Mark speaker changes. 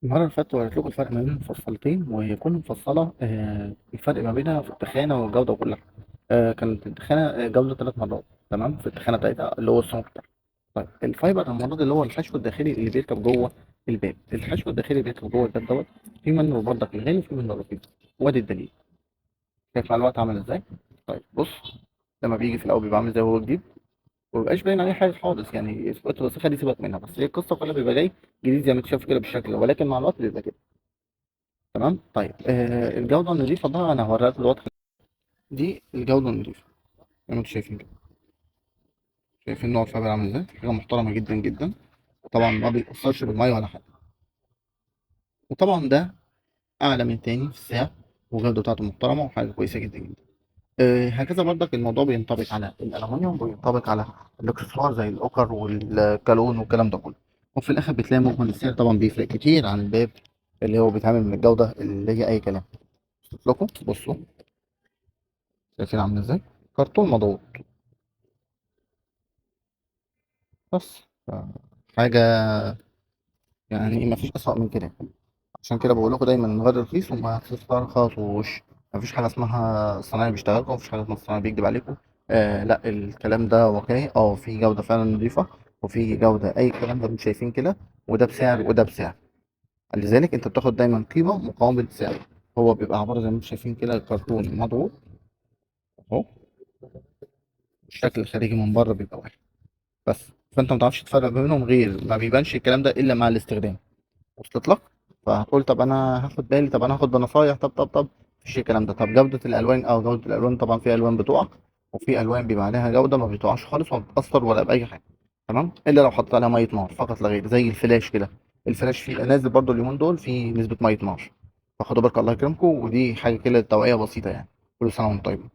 Speaker 1: المرة اللي فاتت وريت لكم الفرق ما بين المفصلتين، وهي كل مفصلة الفرق ما بينها في التخانة والجودة كلها. كانت التخانة جودة 3 مرات تمام في التخانة بتاعتها اللي هو السمك بتاعها. طيب الفايبر المرة دي اللي هو الحشو الداخلي اللي بيركب جوه الباب. الحشو الداخلي اللي بيركب جوه الباب دوت في منه برضك الغالي وفي منه الرخيص. وادي الدليل. شايف مع الوقت عامل ازاي؟ طيب بص، لما بيجي في الأول بيبقى عامل زي هو جديد، ومبيبقاش باين عليه حاجة خالص، يعني الوسخة دي سيبك منها، بس هي القصة كلها بيبقى جاي جديد زي ما انت شايف كده بالشكل ده، ولكن مع الوقت بيبقى كده. تمام. طيب الجودة النضيفة بقى أنا هوريها لك دلوقتي. دي الجودة النضيفة زي ما انتم شايفين كده. شايفين نوع الفابر عامل ازاي؟ حاجة محترمة جدا جدا. وطبعا ما بيتأثرش بالمية ولا حاجة. وطبعا ده أعلى من تاني في السعر، والجودة بتاعته محترمة وحاجة كويسة جدا جدا. هكذا برضك الموضوع بينطبق على الألمونيوم، وينطبق على الإكسسوار زي الأوكر والكالون والكلام ده كله. وفي الآخر بتلاقي مجمل السعر طبعا بيفرق كتير عن الباب اللي هو بيتعامل من الجودة اللي هي أي كلام. شوف لكم بصوا، شايفين عامل ازاي؟ كرتون مضغوط بس. حاجة يعني ما فيش أسوأ من كده. عشان كده بقول لكم دايما غير رخيص وما تسترخصوش. ما فيش حاجة اسمها الصنايعي بيشتغلكم، ما فيش حاجة اسمها الصنايعي بيكذب عليكم. لا، الكلام ده واقعي، في جودة فعلا نظيفة، وفي جودة أي كلام ده انتوا شايفين كده. وده بسعر وده بسعر. لذلك انت بتاخد دايما قيمة مقابل سعر. هو بيبقى عبارة زي ما انتوا شايفين كده الكرتون مضغوط اهو. الشكل الخارجي من بره بيبقى واحد بس. فانت ما تعرفش تفرق ما بينهم، غير ما بيبانش الكلام ده الا مع الاستخدام. وصلت لك؟ فهتقول طب انا هاخد بالي، طب انا هاخد بنصايح، طب مفيش الكلام ده. طب جودة الالوان، جودة الالوان طبعا في الوان بتقع، وفي الوان بيبقى عليها جودة ما بتقعش خالص وما بتأثر ولا بأي حاجة. تمام، الا لو حطيت عليها مية نار فقط لا غير، زي الفلاش كده. الفلاش فيه نازل برضو اليومين دول في نسبة مية نار. فخدوا بالك الله يكرمكم، ودي حاجة كده توعية بسيطة يعني. كل سنة وانتم طيبين.